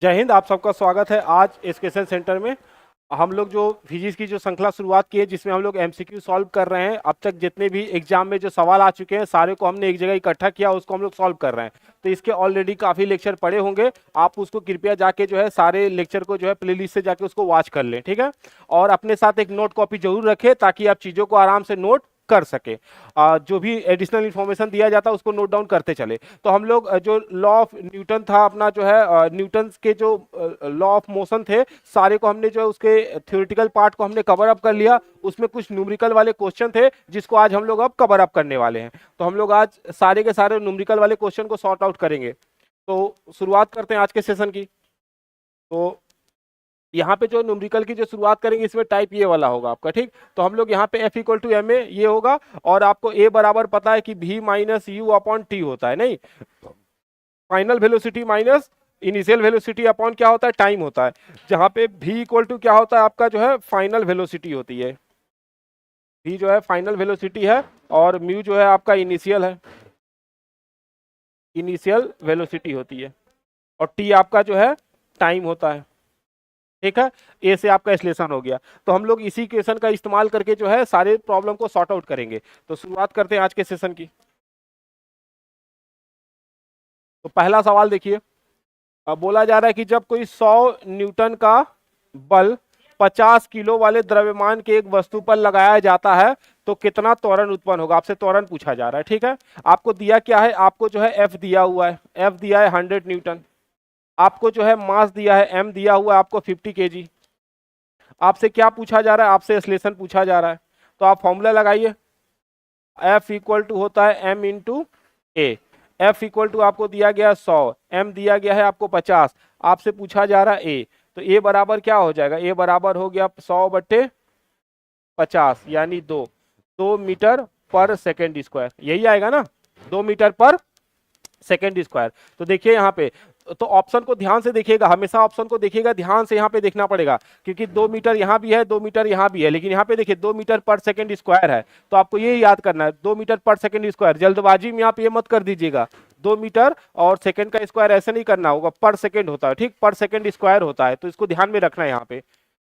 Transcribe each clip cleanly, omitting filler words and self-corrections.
जय हिंद। आप सबका स्वागत है आज एजुकेशन सेंटर में। हम लोग जो फिजिक्स की जो श्रृंखला शुरुआत की है जिसमें हम लोग एमसीक्यू सॉल्व कर रहे हैं। अब तक जितने भी एग्जाम में जो सवाल आ चुके हैं सारे को हमने एक जगह इकट्ठा किया, उसको हम लोग सॉल्व कर रहे हैं। तो इसके ऑलरेडी काफ़ी लेक्चर पड़े होंगे, आप उसको कृपया जाके जो है सारे लेक्चर को जो है प्लेलिस्ट से जाके उसको वॉच कर लें, ठीक है। और अपने साथ एक नोट कॉपी जरूर रखें ताकि आप चीज़ों को आराम से नोट कर सके। जो भी एडिशनल इन्फॉर्मेशन दिया जाता है उसको नोट डाउन करते चले। तो हम लोग जो लॉ ऑफ न्यूटन था अपना, जो है न्यूटन के जो लॉ ऑफ मोशन थे सारे को हमने जो है उसके थ्योरेटिकल पार्ट को हमने कवर अप कर लिया। उसमें कुछ न्यूमेरिकल वाले क्वेश्चन थे जिसको आज हम लोग अब कवर अप करने वाले हैं। तो हम लोग आज सारे के सारे न्यूमेरिकल वाले क्वेश्चन को सॉर्ट आउट करेंगे। तो शुरुआत करते हैं आज के सेशन की। तो यहाँ पे जो न्यूमेरिकल की जो शुरुआत करेंगे इसमें टाइप ये वाला होगा आपका, ठीक। तो हम लोग यहाँ पे F equal to M A ये होगा, और आपको A बराबर पता है कि V minus you upon T होता है, नहीं final velocity minus initial velocity upon क्या होता है, टाइम होता है। जहाँ पे V इक्वल टू क्या होता है आपका, जो है फाइनल वेलोसिटी होती है। V जो है फाइनल वेलोसिटी है और म्यू जो है आपका इनिशियल है, इनिशियल वेलोसिटी होती है, और T आपका जो है टाइम होता है, ठीक है। ए से आपका विश्लेषण हो गया। तो हम लोग इसी क्वेश्चन का इस्तेमाल करके जो है सारे प्रॉब्लम को सॉर्ट आउट करेंगे। तो शुरुआत करते हैं आज के सेशन की। तो पहला सवाल देखिए, अब बोला जा रहा है कि जब कोई 100 न्यूटन का बल 50 किलो वाले द्रव्यमान के एक वस्तु पर लगाया जाता है तो कितना त्वरण उत्पन्न होगा। आपसे त्वरण पूछा जा रहा है, ठीक है। आपको दिया क्या है, आपको जो है एफ दिया हुआ है, एफ दिया है 100 न्यूटन। आपको जो है मास दिया है एम दिया हुआ है आपको 50 केजी। आपसे क्या पूछा जा रहा है, आपसे एक्सलेशन पूछा जा रहा है। तो आप फॉर्मूला लगाइए, F इक्वल टू होता है m into A. F equal to आपको दिया गया 100, m दिया गया है आपको 50, आपसे पूछा जा रहा है a। तो a बराबर क्या हो जाएगा, a बराबर हो गया 100/50 यानी 2 मीटर पर सेकेंड स्क्वायर, यही आएगा ना, 2 मीटर पर सेकेंड स्क्वायर। तो देखिए यहाँ पे, तो ऑप्शन को ध्यान से देखिएगा, हमेशा ऑप्शन को देखिएगा ध्यान से, यहाँ पे देखना पड़ेगा क्योंकि 2 मीटर यहाँ भी है, 2 मीटर यहाँ भी है, लेकिन यहाँ पे देखिए 2 मीटर पर सेकेंड स्क्वायर है। तो आपको ये याद करना है 2 मीटर पर सेकेंड स्क्वायर, जल्दबाजी में आप ये मत कर दीजिएगा। 2 मीटर और सेकेंड का स्क्वायर ऐसे नहीं करना होगा, पर सेकेंड होता है, ठीक, पर सेकेंड स्क्वायर होता है, तो इसको ध्यान में रखना है यहाँ पे।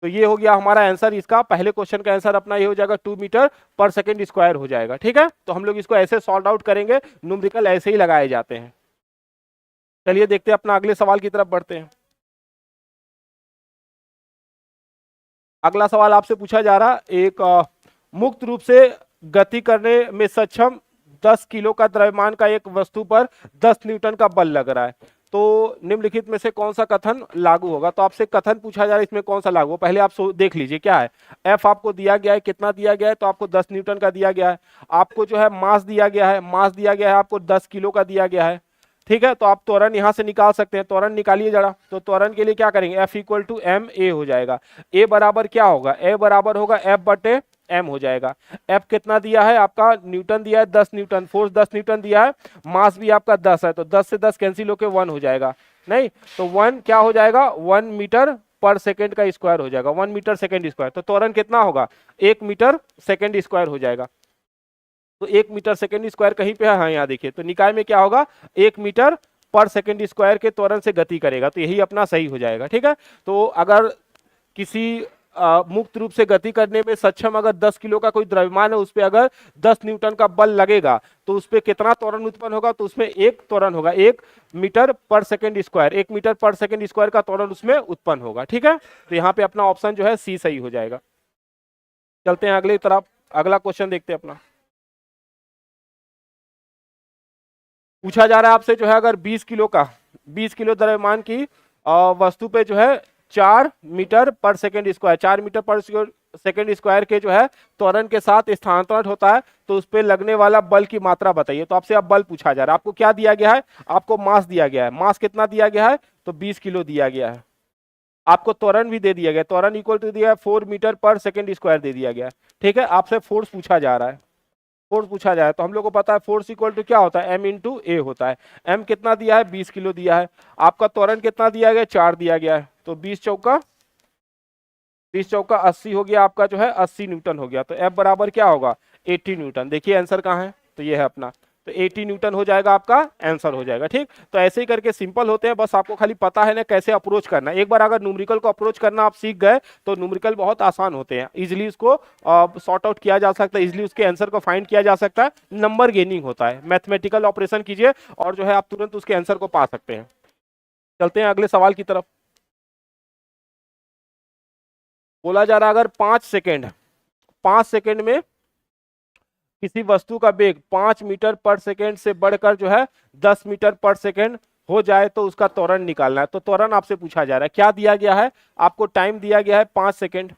तो ये हो गया हमारा आंसर, इसका पहले क्वेश्चन का आंसर अपना ये हो जाएगा 2 मीटर पर सेकेंड स्क्वायर हो जाएगा, ठीक है। तो हम लोग इसको ऐसे सॉल्व आउट करेंगे, न्यूमेरिकल ऐसे ही लगाए जाते हैं। चलिए देखते हैं, अपना अगले सवाल की तरफ बढ़ते हैं। अगला सवाल आपसे पूछा जा रहा, एक मुक्त रूप से गति करने में सक्षम 10 किलो का द्रव्यमान का एक वस्तु पर 10 न्यूटन का बल लग रहा है, तो निम्नलिखित में से कौन सा कथन लागू होगा। तो आपसे कथन पूछा जा रहा है, इसमें कौन सा लागू, पहले आप देख लीजिए क्या है। एफ आपको दिया गया है, कितना दिया गया है, तो आपको 10 न्यूटन का दिया गया है। आपको जो है मास दिया गया है, मास दिया गया है आपको 10 किलो का दिया गया है, ठीक है। तो आप त्वरण यहां से निकाल सकते हैं, त्वरण निकालिए जरा। तो त्वरण के लिए क्या करेंगे, F equal to M A हो जाएगा। ए बराबर क्या होगा, ए बराबर होगा F/m हो जाएगा। F कितना दिया है आपका, न्यूटन दिया है 10 न्यूटन, फोर्स 10 न्यूटन दिया है, मास भी आपका 10 है, तो 10 से 10 कैंसिल होकर 1 हो जाएगा, नहीं तो 1 क्या हो जाएगा, 1 मीटर पर सेकेंड का स्क्वायर हो जाएगा, 1 मीटर सेकेंड स्क्वायर। तो त्वरण कितना होगा, 1 मीटर सेकेंड स्क्वायर हो जाएगा। तो 1 मीटर सेकेंड स्क्वायर कहीं पे है, हाँ यहाँ देखिए, तो निकाय में क्या होगा, 1 मीटर पर सेकेंड स्क्वायर के त्वरण से गति करेगा, तो यही अपना सही हो जाएगा, ठीक है। तो अगर किसी मुक्त रूप से गति करने में सक्षम अगर 10 किलो का कोई द्रव्यमान है, उस पर अगर 10 न्यूटन का बल लगेगा तो उस पर कितना त्वरण उत्पन्न होगा, तो उसमें एक त्वरण होगा, 1 मीटर पर सेकेंड स्क्वायर, 1 मीटर पर सेकेंड स्क्वायर का त्वरण उसमें उत्पन्न होगा, ठीक है। तो यहाँ पे अपना ऑप्शन जो है सी सही हो जाएगा। चलते हैं अगली तरफ, अगला क्वेश्चन देखते हैं अपना। पूछा जा रहा है आपसे, जो है अगर 20 किलो का 20 किलो द्रव्यमान की वस्तु पे जो है 4 मीटर पर सेकेंड स्क्वायर, 4 मीटर पर सेकेंड स्क्वायर के जो है त्वरण के साथ स्थानांतरण होता है, तो उस पे लगने वाला बल की मात्रा बताइए। तो आपसे अब बल पूछा जा रहा है, आपको क्या दिया गया है, आपको मास दिया गया है, मास कितना दिया गया है, तो 20 किलो दिया गया है। आपको त्वरण भी दे दिया गया, त्वरण इक्वल टू दिया है 4 मीटर पर सेकेंड स्क्वायर दे दिया गया, ठीक है। आपसे फोर्स पूछा जा रहा है, फोर्स पूछा जाए तो हम लोग को पता है फोर्स इक्वल टू क्या होता है, m इंटू ए होता है। m कितना दिया है, 20 किलो दिया है। आपका त्वरण कितना दिया गया, 4 दिया गया है, तो 20 चौका 80 हो गया, आपका जो है 80 न्यूटन हो गया। तो F बराबर क्या होगा, 80 न्यूटन। देखिए आंसर कहाँ है, तो ये है अपना। तो 80 न्यूटन हो जाएगा, आपका आंसर हो जाएगा। ठीक, तो ऐसे ही करके सिंपल होते हैं, बस आपको खाली पता है ना कैसे अप्रोच करना है। एक बार अगर न्यूमेरिकल को अप्रोच करना आप सीख गए तो न्यूमेरिकल बहुत आसान होते हैं, इजिली इसको सॉर्ट आउट किया जा सकता है, इजिली उसके आंसर को फाइंड किया जा सकता है, नंबर गेनिंग होता है। मैथमेटिकल ऑपरेशन कीजिए और जो है आप तुरंत उसके आंसर को पा सकते हैं। चलते हैं अगले सवाल की तरफ। बोला जा रहा है अगर 5 सेकेंड में किसी वस्तु का वेग 5 मीटर पर सेकेंड से बढ़कर जो है 10 मीटर पर सेकेंड हो जाए तो उसका त्वरण निकालना है। तो त्वरण आपसे पूछा जा रहा है, क्या दिया गया है आपको, टाइम दिया गया है 5 सेकेंड,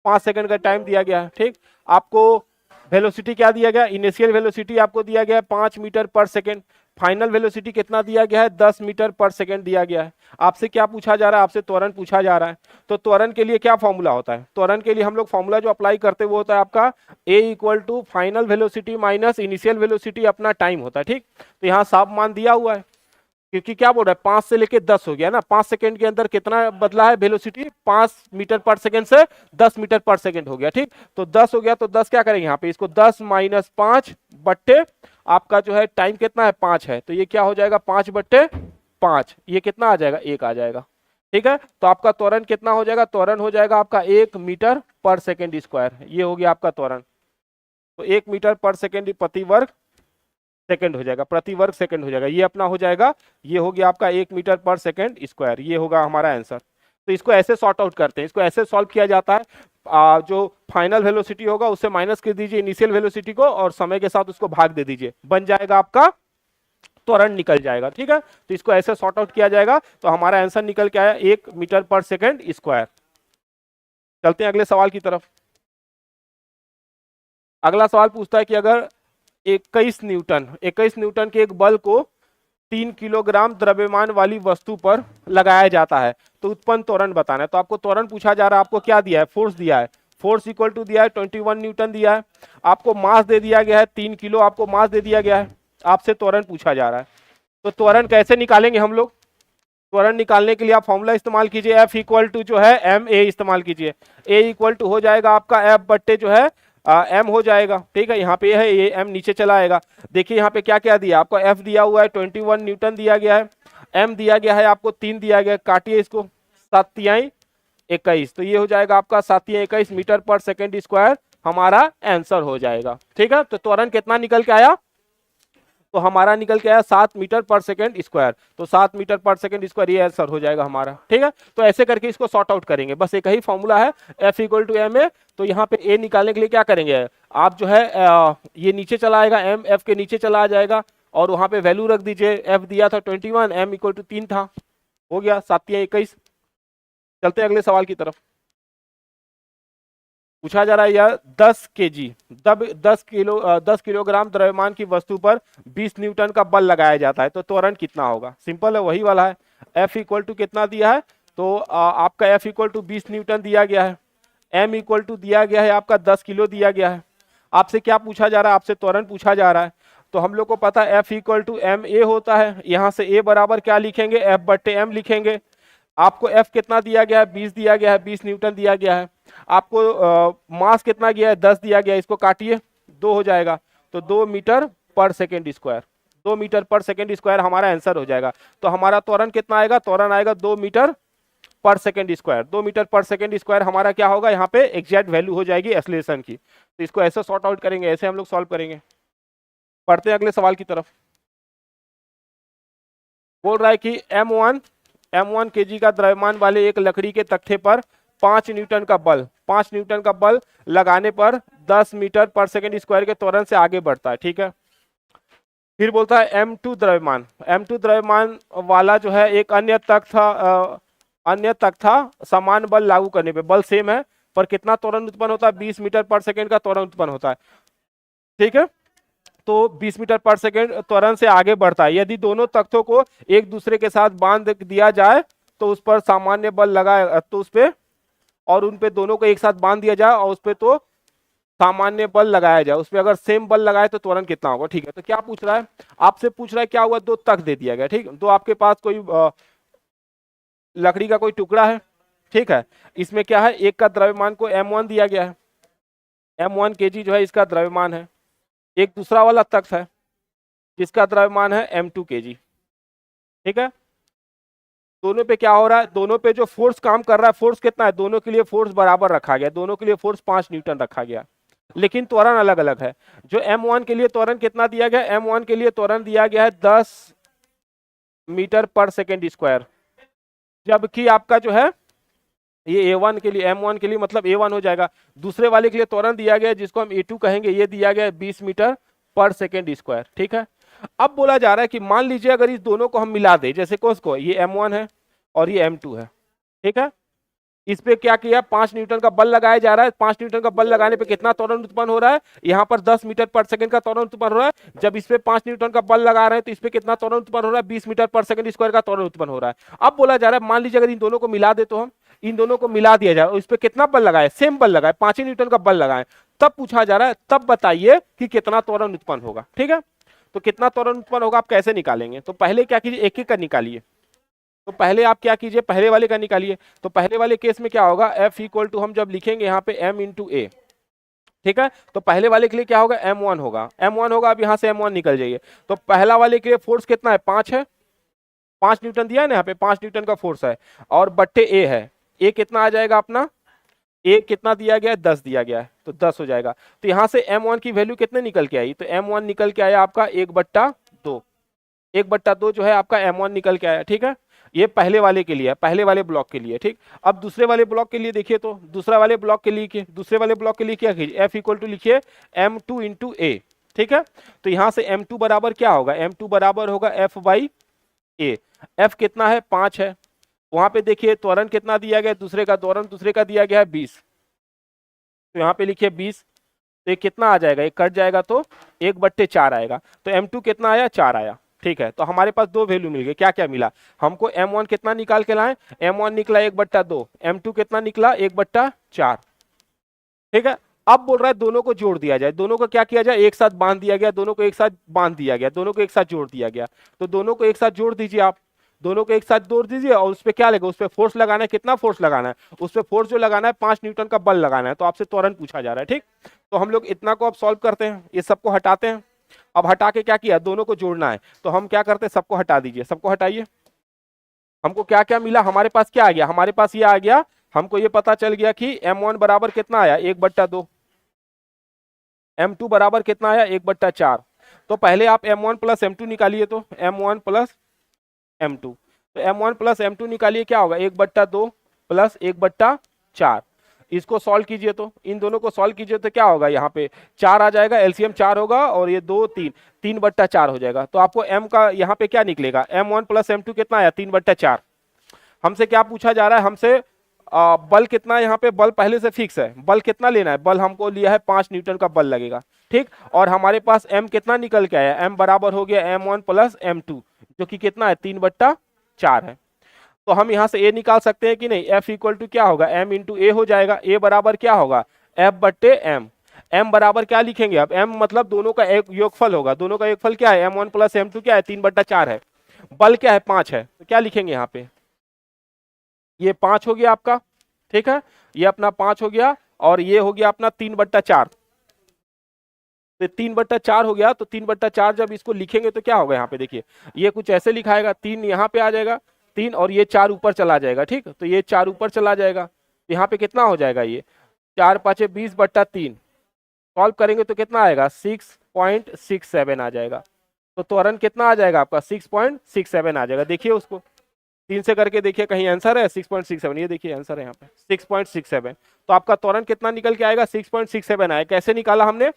5 सेकेंड का टाइम दिया गया है। ठीक, आपको वेलोसिटी क्या दिया गया, इनिशियल वेलोसिटी आपको दिया गया है 5 मीटर पर सेकेंड, फाइनल वेलोसिटी कितना दिया गया है 10 मीटर पर सेकेंड दिया गया है। आपसे क्या पूछा जा रहा है, आपसे त्वरण पूछा जा रहा है। तो त्वरण के लिए क्या फॉर्मूला होता है, त्वरण के लिए हम लोग फॉर्मूला जो अप्लाई करते हैं वो होता है आपका a equal to final velocity minus initial velocity अपना टाइम होता है। ठीक, तो यहाँ साफ मान दिया हुआ है, क्योंकि क्या बोल रहा है 5 से लेके 10 हो गया ना, 5 सेकंड के अंदर कितना बदला है वेलोसिटी, 5 मीटर पर सेकंड से 10 मीटर पर सेकंड हो गया। ठीक, तो 10 हो गया, तो 10 क्या करेंगे यहाँ पे, इसको 10 माइनस 5 बट्टे आपका जो है टाइम कितना है 5 है, तो ये क्या हो जाएगा 5/5, ये कितना आ जाएगा 1 आ जाएगा। ठीक है, तो आपका त्वरण कितना हो जाएगा, त्वरण हो जाएगा आपका 1 मीटर पर सेकेंड स्क्वायर, ये हो गया आपका त्वरण। तो 1 मीटर पर सेकेंड प्रति वर्ग सेकंड हो जाएगा, प्रति वर्ग सेकंड हो जाएगा, ये अपना हो जाएगा, ये हो गया आपका 1 मीटर पर सेकंड स्क्वायर, ये होगा हमारा आंसर। तो इसको ऐसे सॉर्ट आउट करते हैं, इसको ऐसे सॉल्व किया जाता है। जो फाइनल वेलोसिटी होगा उससे माइनस कर दीजिए इनिशियल वेलोसिटी को और समय के साथ उसको भाग दे दीजिए, बन जाएगा आपका त्वरण निकल जाएगा। ठीक है, तो इसको ऐसे सॉर्ट आउट किया जाएगा, तो हमारा आंसर निकल के आया 1 मीटर पर सेकंड स्क्वायर। चलते हैं अगले सवाल की तरफ। अगला सवाल पूछता है कि अगर 21 न्यूटन के एक बल को 3 किलोग्राम द्रव्यमान वाली वस्तु पर लगाया जाता है तो उत्पन्न त्वरण बताना है। तो आपको त्वरण पूछा जा रहा है, आपको क्या दिया है, फोर्स दिया है, फोर्स इक्वल टू दिया है 21 न्यूटन दिया है, आपको मास दे दिया गया है 3 किलो, आपको मास दे दिया गया है, आपसे त्वरण पूछा जा रहा है। तो त्वरण कैसे निकालेंगे हम लोग, त्वरण निकालने के लिए आप फॉर्मूला इस्तेमाल कीजिए, एफ इक्वल टू जो है एम ए इस्तेमाल कीजिए, ए इक्वल टू हो जाएगा आपका एफ बट्टे जो है एम हो जाएगा। ठीक है, यहाँ पे है ये एम नीचे चला आएगा। देखिए यहाँ पे क्या क्या दिया आपको, एफ दिया हुआ है 21 न्यूटन दिया गया है, एम दिया गया है आपको 3 दिया गया है, काटिए इसको 7×21, तो ये हो जाएगा आपका 7×21 मीटर पर सेकेंड स्क्वायर हमारा आंसर हो जाएगा। ठीक है, तो त्वरण कितना निकल के आया, तो हमारा निकल के आया 7 मीटर पर सेकेंड स्क्वायर, तो 7 मीटर पर सेकेंड स्क्वायर ये आंसर हो जाएगा हमारा। ठीक है, तो ऐसे करके इसको सॉर्ट आउट करेंगे, बस एक ही फॉर्मूला है F equal to M A. तो यहाँ पे ए निकालने के लिए क्या करेंगे आप जो है ये नीचे चला आएगा, एम एफ के नीचे चला आ जाएगा और वहां पे वैल्यू रख दीजिए, एफ दिया था 21, एम इक्वल टू 3 था, हो गया 7×21। चलते हैं अगले सवाल की तरफ। पूछा जा रहा है यार 10 केजी 10 किलोग्राम द्रव्यमान की वस्तु पर 20 न्यूटन का बल लगाया जाता है तो त्वरण कितना होगा। सिंपल है, वही वाला है, F इक्वल टू कितना दिया है, तो आपका F इक्वल टू 20 न्यूटन दिया गया है, M इक्वल टू दिया गया है आपका 10 किलो दिया गया है। आपसे क्या पूछा जा रहा है, आपसे त्वरण पूछा जा रहा है। तो हम लोग को पता है F equal to M A होता है, यहाँ से A बराबर क्या लिखेंगे, F बट्टे एम लिखेंगे। आपको F कितना दिया गया है, 20 दिया गया है, 20 न्यूटन दिया गया है। आपको मास कितना गया है, 10 दिया गया है, इसको काटिए 2 हो जाएगा, तो 2 मीटर पर सेकेंड स्क्वायर, 2 मीटर पर सेकेंड स्क्वायर हमारा आंसर हो जाएगा। तो हमारा त्वरण कितना आएगा, त्वरण आएगा 2 मीटर पर सेकेंड स्क्वायर। 2 मीटर पर सेकेंड स्क्वायर हमारा क्या होगा, यहाँ पे एग्जैक्ट वैल्यू हो जाएगी एक्सेलरेशन की। तो इसको ऐसे सॉर्ट आउट करेंगे, ऐसे हम लोग सॉल्व करेंगे। पढ़ते हैं अगले सवाल की तरफ। बोल रहा है कि M1 केजी का द्रव्यमान वाले एक लकड़ी के तख्ते पर 5 न्यूटन का बल लगाने पर 10 मीटर पर सेकेंड स्क्वायर के त्वरण से आगे बढ़ता है। ठीक है, फिर बोलता है M2 द्रव्यमान वाला जो है एक अन्य तख्ता समान बल लागू करने पे, बल सेम है पर कितना त्वरण उत्पन्न होता है, 20 मीटर पर सेकेंड का त्वरण उत्पन्न होता है। ठीक है, तो 20 मीटर पर सेकेंड त्वरण से आगे बढ़ता है। यदि दोनों तख्तों को एक दूसरे के साथ बांध दिया जाए तो उस पर सामान्य बल लगाए, तो उस पे और उन पे दोनों को एक साथ बांध दिया जाए और उस पे तो सामान्य बल लगाया जाए, उस पे अगर सेम बल लगाए तो त्वरण कितना होगा। ठीक है, तो क्या पूछ रहा है, आपसे पूछ रहा है क्या हुआ, 2 तख्त दे दिया गया। ठीक, तो आपके पास कोई लकड़ी का कोई टुकड़ा है। ठीक है, इसमें क्या है, एक का द्रव्यमान को M1 दिया गया है, M1 केजी जो है इसका द्रव्यमान है। एक दूसरा वाला तख्त है, जिसका द्रव्यमान है m2 kg। ठीक है, दोनों पे क्या हो रहा है, दोनों पे जो फोर्स काम कर रहा है, फोर्स कितना है, दोनों के लिए फोर्स बराबर रखा गया, दोनों के लिए फोर्स 5 न्यूटन रखा गया, लेकिन त्वरण अलग अलग है। जो m1 के लिए त्वरण कितना दिया गया, m1 के लिए त्वरण दिया गया है 10 मीटर पर सेकेंड स्क्वायर, जबकि आपका जो है ये A1 के लिए, M1 के लिए मतलब A1 हो जाएगा। दूसरे वाले के लिए त्वरण दिया गया है जिसको हम A2 कहेंगे, ये दिया गया है 20 मीटर पर सेकेंड स्क्वायर। ठीक है, अब बोला जा रहा है कि मान लीजिए अगर इस दोनों को हम मिला दें, जैसे को ये M1 है और ये M2 है। ठीक है, इस पे क्या किया, 5 न्यूटन का बल लगाया जा रहा है। 5 न्यूटन का बल लगाने पे कितना त्वरण उत्पन्न हो रहा है, यहाँ पर 10 मीटर पर सेकंड का त्वरण उत्पन्न हो रहा है। जब इस पे 5 न्यूटन का बल लगा रहे हैं तो इस पे कितना त्वरण उत्पन्न हो रहा है, 20 मीटर पर सेकंड स्क्वायर का त्वरण उत्पन्न हो रहा है। अब बोला जा रहा है मान लीजिए अगर इन दोनों को मिला दे, तो हम इन दोनों को मिला दिया जाए और इस पे कितना बल लगाए, सेम बल लगाए, 5 न्यूटन का बल लगाए, तब पूछा जा रहा है, तब बताइए कि कितना त्वरण उत्पन्न होगा। ठीक है, तो कितना त्वरण उत्पन्न होगा आप कैसे निकालेंगे, तो पहले क्या कीजिए, एक एक का निकालिए। तो पहले आप क्या कीजिए, पहले वाले का निकालिए। तो पहले वाले केस में क्या होगा, F इक्वल टू हम जब लिखेंगे यहाँ पे M इंटू ए। ठीक है, तो पहले वाले के लिए क्या होगा, M1 होगा, M1 होगा। अब यहाँ से M1 निकल जाइए, तो पहला वाले के लिए फोर्स कितना है, 5 है, 5 न्यूटन दिया है ना यहाँ पे, 5 न्यूटन का फोर्स है, और बट्टे ए है, ए कितना आ जाएगा अपना, ए कितना दिया गया है, 10 दिया गया है, तो 10 हो जाएगा। तो यहाँ से M1 की वैल्यू कितने निकल के आई, तो M1 निकल के आया आपका 1/2, 1/2 जो है आपका M1 निकल के आया। ठीक है, ये पहले वाले के लिए है, पहले वाले ब्लॉक के लिए। ठीक, अब दूसरे वाले ब्लॉक के लिए देखिए, तो दूसरा वाले ब्लॉक के लिए, दूसरे वाले ब्लॉक के लिए क्या कीजिए, F इक्वल टू लिखिए M2 इंटू ए। ठीक है, तो यहां से M2 बराबर क्या होगा, M2 बराबर होगा F बाई ए। F कितना है, 5 है। वहां पे देखिए त्वरण कितना दिया गया, दूसरे का त्वरण दूसरे का दिया गया है 20, तो यहाँ पे लिखिए 20, तो ये कितना आ जाएगा, ये कट जाएगा तो 1/4 आएगा। तो M2 कितना आया, 4 आया। ठीक है, तो हमारे पास दो वैल्यू मिल गए। क्या क्या मिला हमको, M1 कितना निकाल के लाए, M1 निकला 1/2, M2 कितना निकला 1/4। ठीक है, अब बोल रहा है दोनों को जोड़ दिया जाए। दोनों को क्या किया जाए, एक साथ बांध दिया गया, दोनों को एक साथ बांध दिया गया, दोनों को एक साथ जोड़ दिया गया। तो दोनों को एक साथ जोड़ दीजिए आप, दोनों को एक साथ जोड़ दीजिए, और उस पर क्या लगेगा, उस पर फोर्स लगाना है। कितना फोर्स लगाना है, उस पर फोर्स जो लगाना है 5 न्यूटन का बल लगाना है। तो आपसे त्वरण पूछा जा रहा है। ठीक, तो हम लोग इतना को अब सॉल्व करते हैं, ये सबको हटाते हैं। अब हटा के क्या किया, दोनों को जोड़ना है, तो हम क्या करते हैं, सबको हटा दीजिए, सबको हटाइए। हमको क्या क्या मिला, हमारे पास क्या आ गया, हमारे पास ये आ गया, हमको ये पता चल गया कि M1 बराबर कितना आया, 1/2, M2 बराबर कितना आया, 1/4। तो पहले आप M1 प्लस M2 निकालिए, तो M1 प्लस M2, तो M1 प्लस M2 निकालिए, क्या होगा 1/2 प्लस 1/4। इसको सॉल्व कीजिए, तो इन दोनों को सॉल्व कीजिए तो क्या होगा, यहाँ पे 4 आ जाएगा, एलसीएम 4 होगा, और ये 2 3, 3/4 हो जाएगा। तो आपको M का यहाँ पे क्या निकलेगा, M1 प्लस M2 कितना आया, 3/4। हमसे क्या पूछा जा रहा है, हमसे बल कितना है, यहाँ पे बल पहले से फिक्स है, बल कितना लेना है, बल हमको लिया है 5 न्यूटन का बल लगेगा। ठीक, और हमारे पास M कितना निकल के आया, M बराबर हो गया M1 प्लस M2, जो कि कितना है 3/4 है। तो हम यहाँ से A निकाल सकते हैं कि नहीं, F इक्वल टू क्या होगा, M इंटू ए हो जाएगा। A बराबर क्या होगा, F/M। M बराबर क्या लिखेंगे, अब M मतलब दोनों का एक योगफल होगा, दोनों का योगफल क्या है, M1 प्लस M2 क्या है, 3/4 है। बल क्या है, 5 है, तो क्या लिखेंगे यहाँ पे, ये 5 हो गया आपका। ठीक है, ये अपना 5 हो गया, और ये हो गया अपना 3/4। तो 3/4 हो गया, तो 3/4 जब इसको लिखेंगे तो क्या होगा, यहाँ पे देखिए ये कुछ ऐसे लिखाएगा, 3 यहाँ पे आ जाएगा, 3, और ये 4 ऊपर चला जाएगा। ठीक, तो ये 4 ऊपर चला जाएगा, तो यहाँ पे कितना हो जाएगा, ये 4 5 20/3। सॉल्व करेंगे तो कितना आएगा, 6.67 आ जाएगा। तो त्वरण कितना आ जाएगा आपका, 6.67 आ जाएगा। देखिए उसको 3 से करके देखिए, कहीं आंसर है 6.67, ये देखिए आंसर है यहाँ पे 6.67। तो आपका त्वरण कितना निकल के आएगा, 6.67 आया। कैसे निकाला हमने,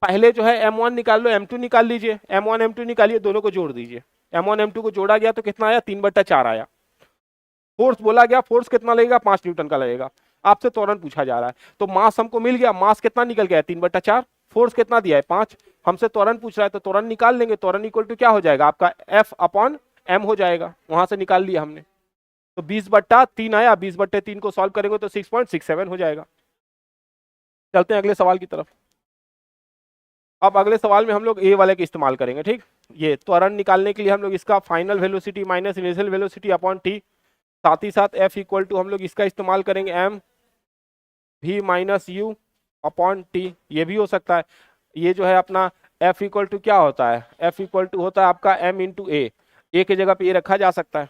पहले जो है M1 निकाल लो, M2 निकाल लीजिए, M1 M2 निकालिए, दोनों को जोड़ दीजिए। M1 M2 को जोड़ा गया तो कितना आया, 3/4 आया। फोर्स बोला गया, फोर्स कितना लगेगा, 5 न्यूटन का लगेगा। आपसे त्वरण पूछा जा रहा है, तो मास हमको मिल गया, मास कितना निकल गया, 3/4। फोर्स कितना दिया है, 5। हमसे त्वरण पूछ रहा है, तो त्वरण निकाल लेंगे। त्वरण इक्वल टू क्या हो जाएगा आपका, F/m हो जाएगा, वहां से निकाल लिया हमने। तो 20/3 आया, 20/3 को सॉल्व करेंगे तो 6.67 हो जाएगा। चलते हैं अगले सवाल की तरफ। अब अगले सवाल में हम लोग ए वाले का इस्तेमाल करेंगे। ठीक, ये त्वरण निकालने के लिए हम लोग इसका final velocity minus initial velocity upon T, साथ ही साथ F इक्वल टू हम लोग इसका इस्तेमाल करेंगे M v minus you upon T. ये भी हो सकता है, ये जो है अपना F इक्वल टू क्या होता है, F इक्वल टू होता है आपका m इंटू ए की जगह पे ए रखा जा सकता है,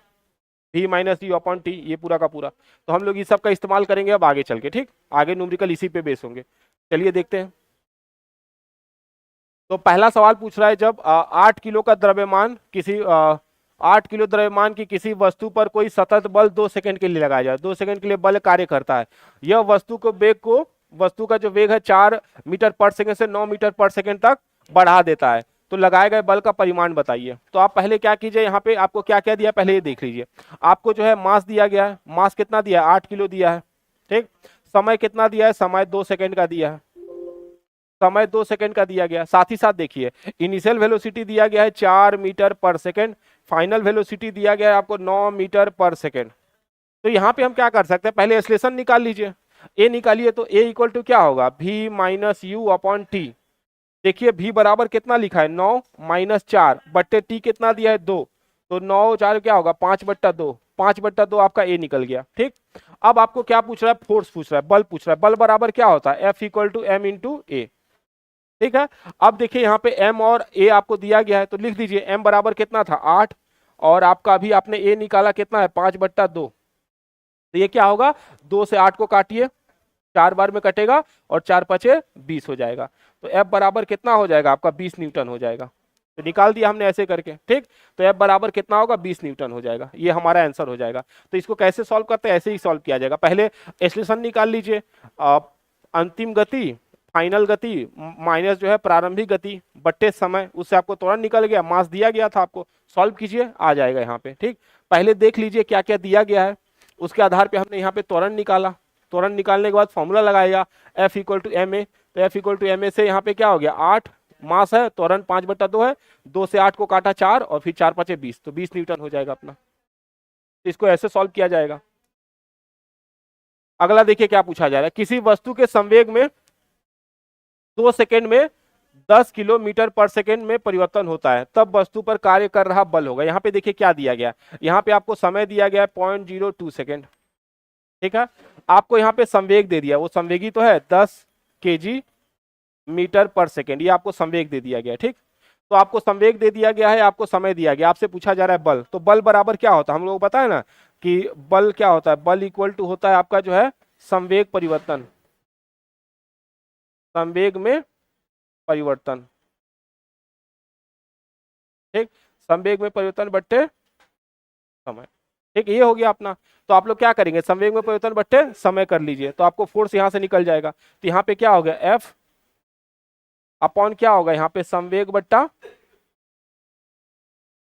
v minus you upon T, ये पूरा का पूरा। तो हम लोग इस सब का इस्तेमाल करेंगे अब आगे चल के, ठीक, आगे न्यूमेरिकल इसी पे बेस होंगे। चलिए देखते हैं। तो पहला सवाल पूछ रहा है, जब 8 किलो का द्रव्यमान किसी 8 किलो द्रव्यमान की किसी वस्तु पर कोई सतत बल 2 सेकंड के लिए लगाया जाए, 2 सेकंड के लिए बल कार्य करता है, यह वस्तु का जो वेग है 4 मीटर पर सेकंड से 9 मीटर पर सेकंड तक बढ़ा देता है, तो लगाए गए बल का परिमाण बताइए। तो आप पहले क्या कीजिए, यहाँ पे आपको क्या क्या दिया पहले ये देख लीजिए। आपको जो है मास दिया गया है, मास कितना दिया है, 8 किलो दिया है, ठीक। समय कितना दिया है, समय 2 सेकंड का दिया है, समय 2 सेकंड का दिया गया। साथ ही साथ देखिए इनिशियल वेलोसिटी दिया गया है 4 मीटर पर सेकंड, फाइनल वेलोसिटी दिया गया है आपको 9 मीटर पर सेकंड। तो यहाँ पे हम क्या कर सकते हैं, पहले एक्सलेशन निकाल लीजिए, ए निकालिए। तो ए इक्वल टू क्या होगा, v minus you upon T. देखिए v बराबर कितना लिखा है, 9 माइनस 4 बट्टे टी कितना दिया है 2, तो 9 4 क्या होगा 5/2, 5/2 आपका ए निकल गया, ठीक। अब आपको क्या पूछ रहा है, फोर्स पूछ रहा है, बल पूछ रहा है। बल बराबर क्या होता है, F equal to m into a, ठीक है। अब देखिए यहाँ पे m और a आपको दिया गया है, तो लिख दीजिए m बराबर कितना था 8, और आपका अभी आपने a निकाला कितना है 5/2। तो ये क्या होगा, 2 से 8 को काटिए, 4 बार में कटेगा और 4 पचे 20 हो जाएगा। तो F बराबर कितना हो जाएगा आपका 20 न्यूटन हो जाएगा। तो निकाल दिया हमने ऐसे करके, ठीक। तो F बराबर कितना होगा 20 न्यूटन हो जाएगा, ये हमारा आंसर हो जाएगा। तो इसको कैसे सॉल्व करते हैं, ऐसे ही सॉल्व किया जाएगा। पहले एक्सलेशन निकाल लीजिए, अंतिम गति, फाइनल गति माइनस जो है प्रारंभिक गति बट्टे समय, उससे आपको त्वरण निकल गया, मास दिया गया था आपको, सॉल्व कीजिए आ जाएगा यहाँ पे, ठीक। पहले देख लीजिए क्या क्या दिया गया है, उसके आधार पे हमने यहाँ पे त्वरण निकाला। त्वरण निकालने के बाद फॉर्मूला लगाएगा F equal to M A. तो F equal to M A से यहाँ पे क्या हो गया 8, मास है, त्वरण 5/2 है, 2 से 8 को काटा 4 और फिर 4 पचे 20, तो 20 न्यूटन हो जाएगा अपना। तो इसको ऐसे सॉल्व किया जाएगा। अगला देखिए क्या पूछा जा रहा है, किसी वस्तु के संवेग में 2 सेकंड में 10 किलोमीटर पर सेकंड में परिवर्तन होता है, तब वस्तु पर कार्य कर रहा बल होगा। यहाँ पे देखिए क्या दिया गया, यहाँ पे आपको समय दिया गया है 0.02 सेकंड, ठीक है। आपको यहाँ पे संवेग दे दिया, वो संवेगी तो है 10 kg मीटर पर सेकंड, ये आपको संवेग दे दिया गया, ठीक। तो आपको संवेग दे दिया गया है, आपको समय दिया गया, आपसे पूछा जा रहा है बल। तो बल बराबर क्या होता है, हम लोग को पता है ना कि बल क्या होता है, बल इक्वल टू होता है आपका जो है संवेग परिवर्तन, संवेग में परिवर्तन, ठीक, संवेग में परिवर्तन बट्टे समय, ठीक, ये हो गया अपना। तो आप लोग क्या करेंगे, संवेग में परिवर्तन बट्टे समय कर लीजिए, तो आपको फोर्स यहां से निकल जाएगा। तो यहाँ पे क्या हो गया F अपॉन क्या होगा, यहाँ पे संवेग बट्टा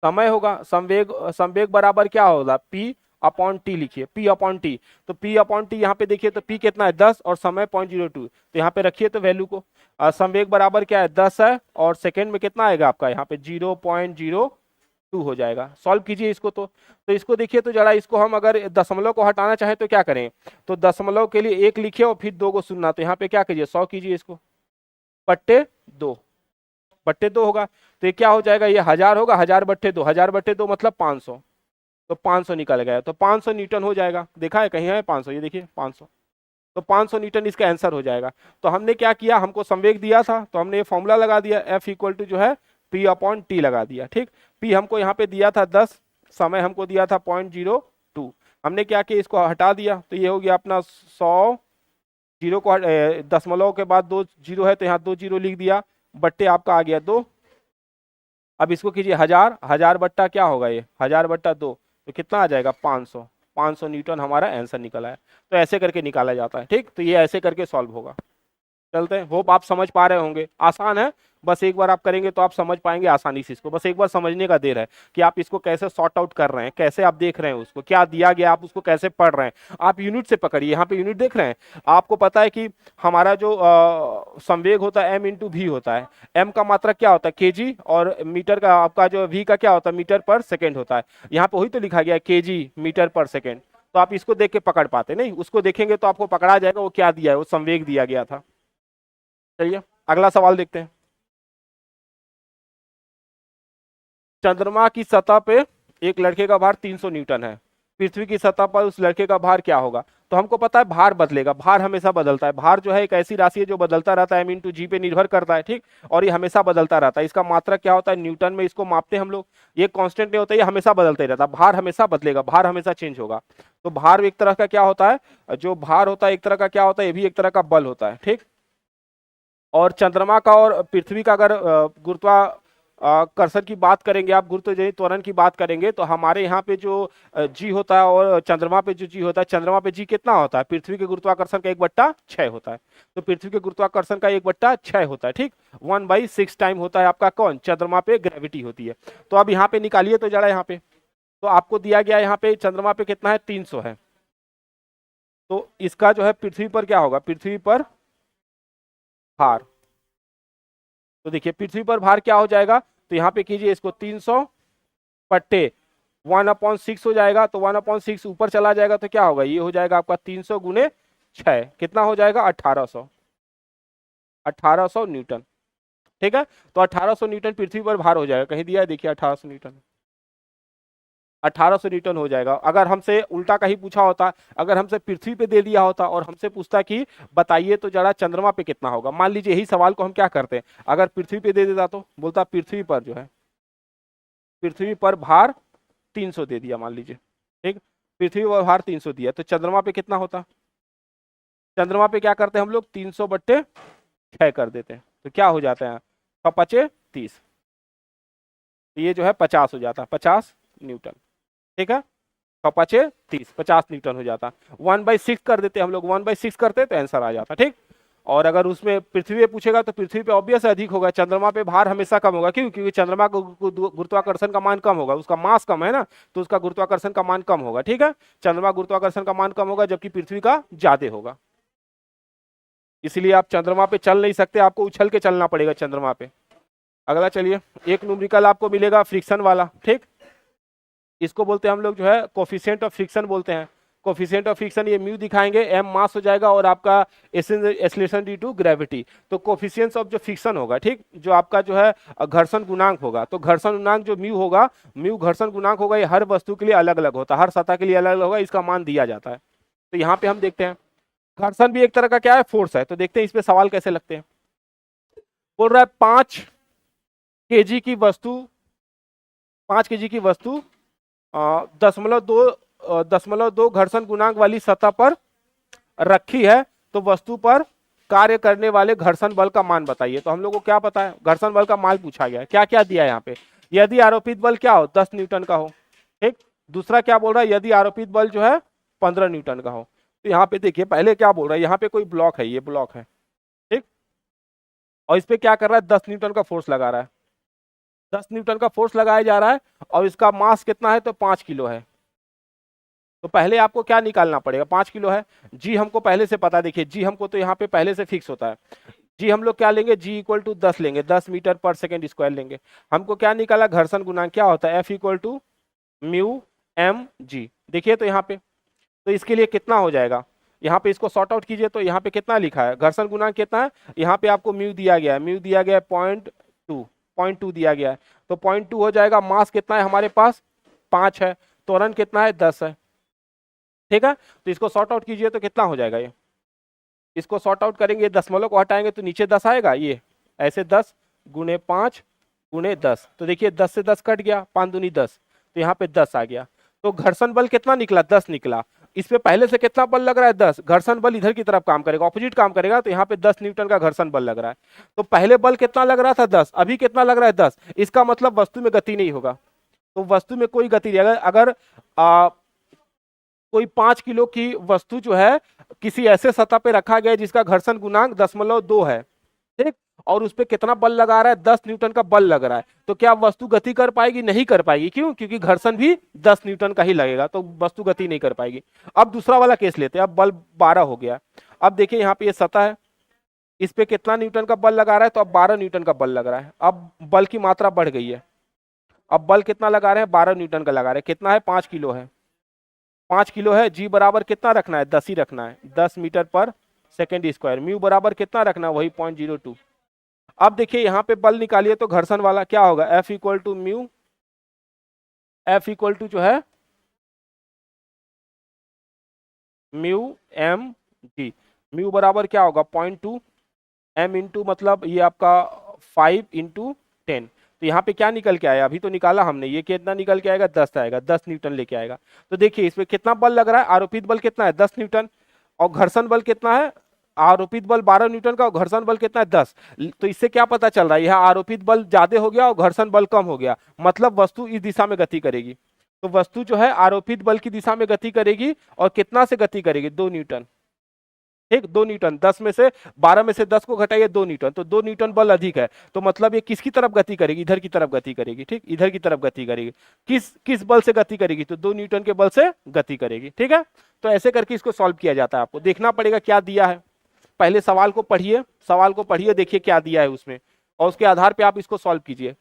समय होगा। संवेग संवेग बराबर क्या होगा P अपॉन टी, लिखिए P अपॉन टी। तो P अपॉन टी यहाँ पे देखिए, तो P कितना है 10 और समय 0.02, तो यहाँ पे रखिए तो वैल्यू को, संवेग बराबर क्या है 10 है, और सेकंड में कितना आएगा आपका यहाँ पे 0.02 हो जाएगा। सॉल्व कीजिए इसको। तो इसको देखिए, तो जरा इसको हम अगर दशमलव को हटाना चाहे तो क्या करें, तो दशमलव के लिए 1 लिखिए और फिर 2 को सुनना, तो यहाँ पे क्या कीजिए 100 कीजिए इसको, बट्टे 2 होगा। तो ये क्या हो जाएगा, ये 1000 होगा, 1000/2, 1000/2 मतलब 500, तो 500 निकल गया, तो 500 न्यूटन हो जाएगा। देखा है कहीं है 500, ये देखिए 500, तो 500 न्यूटन इसका आंसर हो जाएगा। तो हमने क्या किया, हमको संवेग दिया था तो हमने ये फॉर्मूला लगा दिया, F इक्वल टू जो है P अपॉन टी लगा दिया, ठीक। P हमको यहाँ पे दिया था 10, समय हमको दिया था 0.02, हमने क्या किया इसको हटा दिया, तो ये हो गया अपना 100, जीरो को दशमलव के बाद 2 जीरो है तो यहाँ 2 जीरो लिख दिया, बट्टे आपका आ गया 2। अब इसको कीजिए 1000, 1000 बट्टा क्या होगा, ये 1000/2, तो कितना आ जाएगा 500, 500 न्यूटन हमारा आंसर निकला है। तो ऐसे करके निकाला जाता है, ठीक। तो ये ऐसे करके सॉल्व होगा। चलते हैं, होप आप समझ पा रहे होंगे, आसान है, बस एक बार आप करेंगे तो आप समझ पाएंगे आसानी से इसको, बस एक बार समझने का देर है कि आप इसको कैसे सॉर्ट आउट कर रहे हैं, कैसे आप देख रहे हैं उसको, क्या दिया गया आप उसको कैसे पढ़ रहे हैं। आप यूनिट से पकड़िए, यहाँ पे यूनिट देख रहे हैं, आपको पता है कि हमारा जो संवेग होता है m इंटू वी होता है, m का मात्रा क्या होता है kg, और मीटर का आपका जो v का क्या होता है मीटर पर सेकेंड होता है। यहाँ पे वही तो लिखा गया है kg मीटर पर सेकेंड, तो आप इसको देख के पकड़ पाते नहीं, उसको देखेंगे तो आपको पकड़ा जाएगा वो क्या दिया है, वो संवेग दिया गया था। चलिए अगला सवाल देखते हैं। चंद्रमा की सतह पे एक लड़के का भार 300 न्यूटन है, पृथ्वी की सतह पर उस लड़के का भार क्या होगा। तो हमको पता है भार बदलेगा, भार हमेशा बदलता है, भार जो है एक ऐसी राशि है जो बदलता रहता है, m इंटू जी पे निर्भर करता है, ठीक, और ये हमेशा बदलता रहता है। इसका मात्रक क्या होता है, न्यूटन में इसको मापते हैं हम लोग, ये कांस्टेंट नहीं होता, ये हमेशा बदलते ही रहता है, भार हमेशा बदलेगा, भार हमेशा चेंज होगा। तो भार एक तरह का क्या होता है, जो भार होता है एक तरह का क्या होता है, ये भी एक तरह का बल होता है, ठीक। और चंद्रमा का और पृथ्वी का अगर गुरुत्वाकर्षण की बात करेंगे, आप गुरुत्वाकर्षण त्वरण की बात करेंगे, तो हमारे यहाँ पे जो जी होता है और चंद्रमा पे जो जी होता है, चंद्रमा पे जी कितना होता है, पृथ्वी के गुरुत्वाकर्षण का 1/6 होता है, तो पृथ्वी के गुरुत्वाकर्षण का 1/6 होता है, ठीक। 1/6 टाइम होता है आपका कौन, चंद्रमा पे ग्रेविटी होती है। तो अब यहाँ पे निकालिए तो जरा यहाँ पे, तो आपको दिया गया यहाँ पे चंद्रमा पे कितना है, 300 है, तो इसका जो है पृथ्वी पर क्या होगा, पृथ्वी पर भार, तो देखिए पृथ्वी पर भार क्या हो जाएगा, तो यहाँ पे कीजिए इसको 300 बट्टे 1/6 हो जाएगा, तो 1/6 ऊपर चला जाएगा तो क्या होगा, ये हो जाएगा आपका 300 गुने 6, कितना हो जाएगा 1800, 1800 न्यूटन, ठीक है। तो 1800 न्यूटन पृथ्वी पर भार हो जाएगा, कहीं दिया है देखिए 1800 न्यूटन, 1800 न्यूटन हो जाएगा। अगर हमसे उल्टा कहीं पूछा होता, अगर हमसे पृथ्वी पे दे दिया होता और हमसे पूछता कि बताइए तो जरा चंद्रमा पे कितना होगा, मान लीजिए यही सवाल को हम क्या करते हैं, अगर पृथ्वी पे दे देता तो बोलता पृथ्वी पर जो है, पृथ्वी पर भार 300 दे दिया मान लीजिए, ठीक, पृथ्वी पर भार 300 दिया, तो चंद्रमा पे कितना होता, चंद्रमा पे क्या करते हैं हम लोग 300/6 कर देते हैं, तो क्या हो जाता है 6×5 = 30, ये जो है 50 हो जाता है, 50 न्यूटन, ठीक है, 6×5 = 30, 50 न्यूटन हो जाता। 1/6 कर देते हम लोग, 1/6 करते तो आंसर आ जाता, ठीक। और अगर उसमें पृथ्वी पे पूछेगा तो पृथ्वी पे ऑब्वियस अधिक होगा, चंद्रमा पे भार हमेशा कम होगा, क्यों, क्योंकि चंद्रमा को गुरुत्वाकर्षण का मान कम होगा, उसका मास कम है ना, तो उसका गुरुत्वाकर्षण का मान कम होगा, ठीक है, चंद्रमा गुरुत्वाकर्षण का मान कम होगा जबकि पृथ्वी का ज्यादा होगा, इसलिए आप चंद्रमा पे चल नहीं सकते, आपको उछल के चलना पड़ेगा चंद्रमा पे। अगला चलिए, एक न्यूमेरिकल आपको मिलेगा फ्रिक्शन वाला, ठीक, इसको बोलते हैं हम लोग जो है कोफिशिएंट ऑफ फ्रिक्शन बोलते हैं, कोफिशिएंट ऑफ फ्रिक्शन ये म्यू दिखाएंगे, एम मास हो जाएगा और आपका एक्सीलरेशन ड्यू टू ग्रेविटी, तो कोफिशिएंट्स ऑफ जो फ्रिक्शन होगा, ठीक, जो आपका जो है घर्षण गुणांक होगा, तो घर्षण गुणांक जो म्यू होगा, म्यू घर्षण गुणांक होगा, ये हर वस्तु के लिए अलग अलग होता है, हर सतह के लिए अलग अलग होगा, इसका मान दिया जाता है। तो यहाँ पे हम देखते हैं घर्षण भी एक तरह का क्या है, फोर्स है, तो देखते हैं इस पे सवाल कैसे लगते हैं। बोल रहा है 5 kg की वस्तु, 5 kg की वस्तु 0.2 घर्षण गुणांक वाली सतह पर रखी है, तो वस्तु पर कार्य करने वाले घर्षण बल का मान बताइए। तो हम लोग को क्या पता है, घर्षण बल का मान पूछा गया है, क्या क्या दिया है यहाँ पे, यदि आरोपित बल क्या हो 10 न्यूटन का हो, ठीक, दूसरा क्या बोल रहा है, यदि आरोपित बल जो है 15 न्यूटन का हो। तो यहाँ पे देखिए पहले क्या बोल रहा है, यहाँ पे कोई ब्लॉक है, ये ब्लॉक है, ठीक, और इस पे क्या कर रहा है 10 न्यूटन का फोर्स लगा रहा है, 10 न्यूटन का फोर्स लगाया जा रहा है, और इसका मास कितना है, तो 5 किलो है। तो पहले आपको क्या निकालना पड़ेगा, 5 किलो है, जी हमको पहले से पता, देखिए जी हमको तो यहाँ पे पहले से फिक्स होता है, जी हम लोग क्या लेंगे, जी इक्वल टू 10 लेंगे, 10 मीटर पर सेकेंड स्क्वायर लेंगे। हमको क्या निकाला, घर्षण गुणांक क्या होता है, F equal to mu M G, देखिए तो यहाँ पे, तो इसके लिए कितना हो जाएगा, यहाँ पे इसको सॉर्ट आउट कीजिए, तो यहाँ पे कितना लिखा है, घर्षण गुणांक कितना है, यहाँ पे आपको म्यू दिया गया है, म्यू दिया गया है 0.2 दिया गया है, तो 0.2 हो जाएगा, मास कितना है हमारे पास 5 है, त्वरण कितना है 10 है, ठीक है। तो इसको सॉर्ट आउट कीजिए तो कितना हो जाएगा, ये इसको सॉर्ट आउट करेंगे, दशमलव को हटाएंगे तो नीचे 10 आएगा, ये ऐसे 10 गुणे 5 गुणे 10, तो देखिए 10 से 10 कट गया, 5 दूनी 10, तो यहाँ पे 10 आ गया। तो घर्षण बल कितना निकला, 10 निकला, इस पे पहले से कितना बल लग रहा है 10, घर्षण बल इधर की तरफ काम करेगा, ऑपोजिट काम करेगा, तो यहाँ पे 10 न्यूटन का घर्षण बल लग रहा है। तो पहले बल कितना लग रहा था 10, अभी कितना लग रहा है 10, इसका मतलब वस्तु में गति नहीं होगा, तो वस्तु में कोई गति नहीं, अगर कोई 5 किलो की वस्तु जो है किसी ऐसे सतह पे रखा गया है जिसका घर्षण गुणांक 0.2 है, ठीक, और उस पे कितना बल लगा रहा है, 10 न्यूटन का बल लग रहा है, तो क्या वस्तु गति कर पाएगी, नहीं कर पाएगी, क्यों, क्योंकि घर्षण भी 10 न्यूटन का ही लगेगा, तो वस्तु गति नहीं कर पाएगी। अब दूसरा वाला केस लेते हैं, अब बल 12 हो गया, अब देखिए यहाँ पे ये सतह है, इस पे कितना न्यूटन का बल लगा रहा है, तो अब 12 न्यूटन का बल लग रहा है, अब बल की मात्रा बढ़ गई है, अब बल कितना लगा रहे हैं 12 न्यूटन का लगा रहे हैं, कितना है 5 किलो है, 5 किलो है, जी बराबर कितना रखना है 10 ही रखना है, 10 मीटर पर सेकेंड स्क्वायर, म्यू बराबर कितना रखना है वही 0.02। अब देखिए यहाँ पे बल निकालिए तो घर्षण वाला क्या होगा, F equal to mu, F equal to जो है म्यू एम जी। म्यू बराबर क्या होगा 0.2, एम इंटू मतलब ये आपका 5 इंटू 10। तो यहाँ पे क्या निकल के आया, अभी तो निकाला हमने, ये कितना निकल के आएगा 10 आएगा, 10 न्यूटन लेके आएगा। तो देखिए इसमें कितना बल लग रहा है, आरोपित बल कितना है 10 न्यूटन, और घर्षण बल कितना है, आरोपित बल 12 न्यूटन का और घर्षण बल कितना है 10। तो इससे क्या पता चल रहा है, यह आरोपित बल ज्यादा हो गया और घर्षण बल कम हो गया, मतलब वस्तु इस दिशा में गति करेगी। तो वस्तु जो है आरोपित बल की दिशा में गति करेगी, और कितना से गति करेगी 2 न्यूटन। ठीक, 2 न्यूटन, 10 में से 12 में से 10 को घटाइए 2 न्यूटन, तो 2 न्यूटन बल अधिक है, तो मतलब ये किसकी तरफ गति करेगी, इधर की तरफ गति करेगी। ठीक, इधर की तरफ गति करेगी। किस किस बल से गति करेगी, तो 2 न्यूटन के बल से गति करेगी। ठीक है, तो ऐसे करके इसको सॉल्व किया जाता है। आपको देखना पड़ेगा क्या दिया है, पहले सवाल को पढ़िए, सवाल को पढ़िए, देखिए क्या दिया है उसमें, और उसके आधार पर आप इसको सॉल्व कीजिए।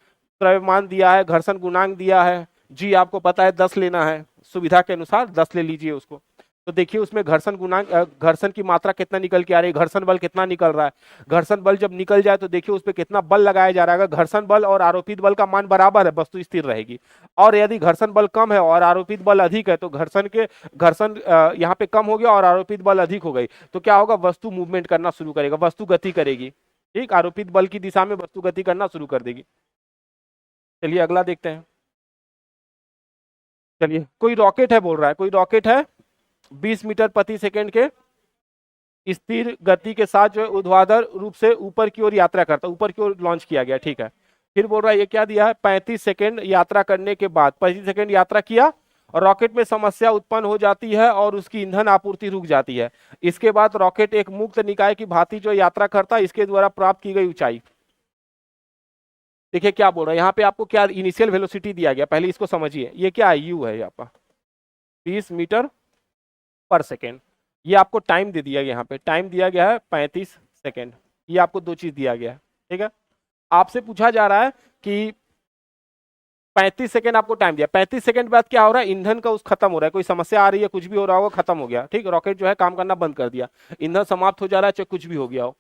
द्रव्यमान दिया है, घर्षण गुणांक दिया है, जी आपको पता है 10 लेना है, सुविधा के अनुसार 10 ले लीजिए उसको। तो देखिए उसमें घर्षण गुणांक, घर्षण की मात्रा कितना निकल के आ रही है, घर्षण बल कितना निकल रहा है। घर्षण बल जब निकल जाए तो देखिए उस पर कितना बल लगाया जा रहा है। अगर घर्षण बल और आरोपित बल का मान बराबर है, वस्तु स्थिर रहेगी। और यदि घर्षण बल कम है और आरोपित बल अधिक है, तो घर्षण यहाँ पे कम हो गया और आरोपित बल अधिक हो गई, तो क्या होगा, वस्तु मूवमेंट करना शुरू करेगा, वस्तु गति करेगी। ठीक, आरोपित बल की दिशा में वस्तु गति करना शुरू कर देगी। चलिए अगला देखते हैं। चलिए, कोई रॉकेट है बोल रहा है, कोई रॉकेट है 20 मीटर प्रति सेकंड के स्थिर गति के साथ जो है ऊर्ध्वाधर रूप से ऊपर की ओर यात्रा करता है, ऊपर की ओर लॉन्च किया गया। ठीक है, फिर बोल रहा है ये क्या दिया है, 35 सेकंड यात्रा करने के बाद, 35 सेकंड यात्रा किया और रॉकेट में समस्या उत्पन्न हो जाती है और उसकी ईंधन आपूर्ति रुक जाती है। इसके बाद रॉकेट एक मुक्त निकाय की भांति जो यात्रा करता है, इसके द्वारा प्राप्त की गई ऊंचाई। देखिए क्या बोल रहा है यहाँ पे, आपको क्या इनिशियल वेलोसिटी दिया गया, पहले इसको समझिए, ये क्या है, यू है यहाँ पर 20 मीटर पर सेकेंड। ये आपको टाइम दे दिया गया, यहाँ पे टाइम दिया गया है 35 सेकेंड। ये आपको दो चीज दिया गया है। ठीक है, आपसे पूछा जा रहा है कि 35 सेकंड आपको टाइम दिया, 35 सेकंड बाद क्या हो रहा है, ईंधन का उस खत्म हो रहा है, कोई समस्या आ रही है, कुछ भी हो रहा होगा, खत्म हो गया। ठीक, रॉकेट जो है काम करना बंद कर दिया, ईंधन समाप्त हो जा रहा है, चाहे कुछ भी हो गया हो।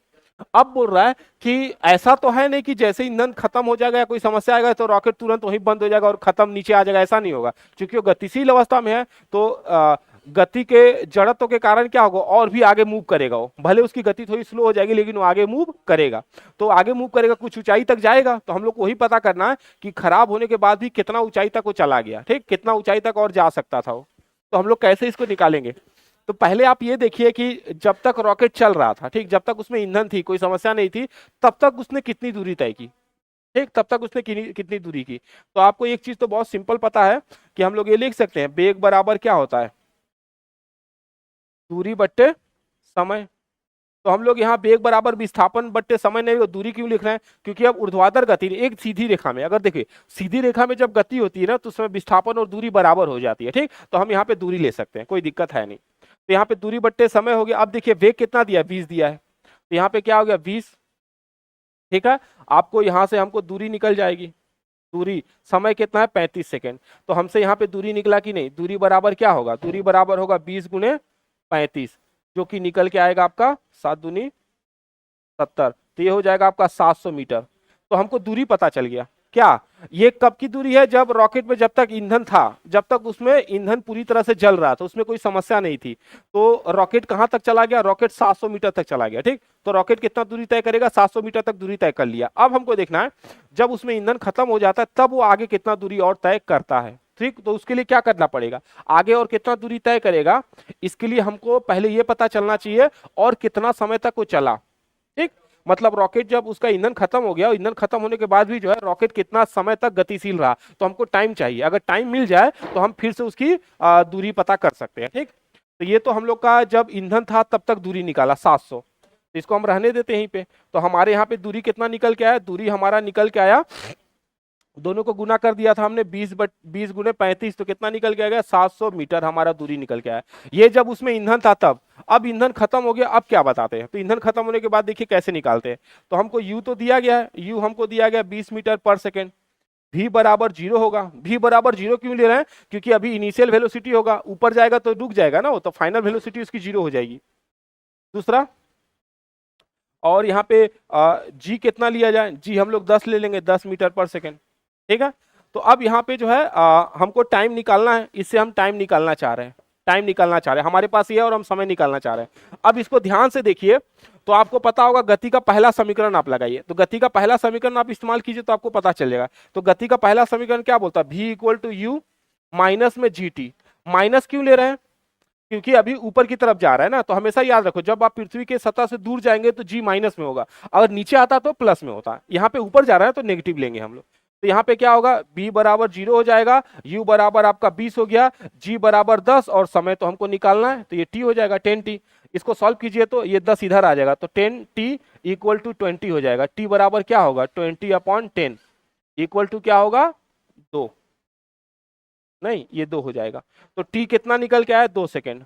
अब बोल रहा है कि ऐसा तो है नहीं कि जैसे ईंधन खत्म हो जाएगा या कोई समस्या आएगा तो रॉकेट तुरंत वहीं बंद हो जाएगा और खत्म नीचे आ जाएगा, ऐसा नहीं होगा। क्योंकि वो गतिशील अवस्था में है, तो गति के जड़त्व के कारण क्या होगा, और भी आगे मूव करेगा। वो भले उसकी गति थोड़ी स्लो हो जाएगी, लेकिन वो आगे मूव करेगा। तो आगे मूव करेगा, कुछ ऊंचाई तक जाएगा। तो हम लोग को वही पता करना है कि खराब होने के बाद भी कितना ऊंचाई तक वो चला गया। ठीक, कितना ऊंचाई तक और जा सकता था वो। तो हम लोग कैसे इसको निकालेंगे, तो पहले आप ये देखिए कि जब तक रॉकेट चल रहा था, ठीक, जब तक उसमें ईंधन थी, कोई समस्या नहीं थी, तब तक उसने कितनी दूरी तय की। ठीक, तब तक उसने कितनी दूरी की। तो आपको एक चीज तो बहुत सिंपल पता है कि हम लोग ये लिख सकते हैं, वेग बराबर क्या होता है, दूरी बट्टे समय। तो हम लोग यहाँ वेग बराबर विस्थापन बट्टे समय नहीं, वो दूरी क्यों लिख रहे हैं, क्योंकि अब ऊर्ध्वाधर गति, एक सीधी रेखा में, अगर देखिए सीधी रेखा में जब गति होती है ना, तो उसमें विस्थापन और दूरी बराबर हो जाती है। ठीक, तो हम यहाँ पे दूरी ले सकते हैं, कोई दिक्कत है नहीं। तो यहाँ पे दूरी बट्टे समय हो गया। अब देखिए वेग कितना दिया है, 20 दिया है, तो यहाँ पे क्या हो गया 20। ठीक है, आपको यहाँ से हमको दूरी निकल जाएगी, दूरी समय कितना है 35 सेकेंड। तो हमसे यहाँ पे दूरी निकला कि नहीं, दूरी बराबर क्या होगा, दूरी बराबर होगा 20 गुने 35, जो कि निकल के आएगा आपका 7 दूनी 70। तो ये हो जाएगा आपका 700 मीटर। तो हमको दूरी पता चल गया। क्या ये कब की दूरी है, जब रॉकेट में जब तक ईंधन था, जब तक उसमें ईंधन पूरी तरह से जल रहा था, उसमें कोई समस्या नहीं थी। तो रॉकेट कहां तक चला गया, रॉकेट 700 मीटर तक चला गया। ठीक, तो रॉकेट कितना दूरी तय करेगा, 700 मीटर तक दूरी तय कर लिया। अब हमको देखना है जब उसमें ईंधन खत्म हो जाता है, तब वो आगे कितना दूरी और तय करता है। ठीक, तो उसके लिए क्या करना पड़ेगा, आगे और कितना दूरी तय करेगा, इसके लिए हमको पहले ये पता चलना चाहिए और कितना समय तक वो चला। ठीक, मतलब रॉकेट जब उसका ईंधन खत्म हो गया, ईंधन खत्म होने के बाद भी जो है रॉकेट कितना समय तक गतिशील रहा, तो हमको टाइम चाहिए। अगर टाइम मिल जाए तो हम फिर से उसकी दूरी पता कर सकते हैं। ठीक, तो ये तो हम लोग का जब ईंधन था तब तक दूरी निकाला 700, तो इसको हम रहने देते हैं यहीं पे। तो हमारे यहाँ पे दूरी कितना निकल के आया, दूरी हमारा निकल के आया, दोनों को गुना कर दिया था हमने 20 गुने 35, तो कितना निकल के आ गया 700 मीटर हमारा दूरी निकल के आया। ये जब उसमें ईंधन था तब। अब ईंधन खत्म हो गया, अब क्या बताते हैं, तो ईंधन खत्म होने के बाद देखिए कैसे निकालते हैं। तो हमको यू तो दिया गया है, यू हमको दिया गया 20 मीटर पर सेकेंड। v बराबर 0 होगा। v बराबर 0 क्यों ले रहे हैं, क्योंकि अभी इनिशियल वेलोसिटी होगा, ऊपर जाएगा तो रुक जाएगा ना वो, तो फाइनल वेलोसिटी उसकी 0 हो जाएगी। दूसरा, और यहाँ पे g कितना लिया जाए, g हम लोग 10 ले लेंगे, 10 मीटर पर सेकेंड। ठीक है, तो अब यहाँ पे जो है हमको टाइम निकालना है, इससे हम टाइम निकालना चाह रहे हैं। टाइम निकालना चाह रहे हैं, हमारे पास ये है और हम समय निकालना चाह रहे हैं। अब इसको ध्यान से देखिए तो आपको पता होगा गति का पहला समीकरण आप लगाइए, तो गति का पहला समीकरण आप इस्तेमाल कीजिए तो आपको पता चलेगा। तो गति का पहला समीकरण क्या बोलता है, v equal to U minus में जी टी। माइनस क्यों ले रहे हैं, क्योंकि अभी ऊपर की तरफ जा रहा है ना, तो हमेशा याद रखो जब आप पृथ्वी के सतह से दूर जाएंगे तो जी माइनस में होगा, अगर नीचे आता तो प्लस में होता। यहाँ पे ऊपर जा रहा है तो नेगेटिव लेंगे हम लोग। तो यहाँ पे क्या होगा, b बराबर 0 हो जाएगा, u बराबर आपका 20 हो गया, g बराबर 10 और समय तो हमको निकालना है तो ये t हो जाएगा 10t। इसको सॉल्व कीजिए तो ये 10 इधर आ जाएगा तो 10t इक्वल टू 20 हो जाएगा। t बराबर क्या होगा 20/10 इक्वल टू क्या होगा 2, नहीं ये 2 हो जाएगा। तो t कितना निकल के आया 2 सेकेंड।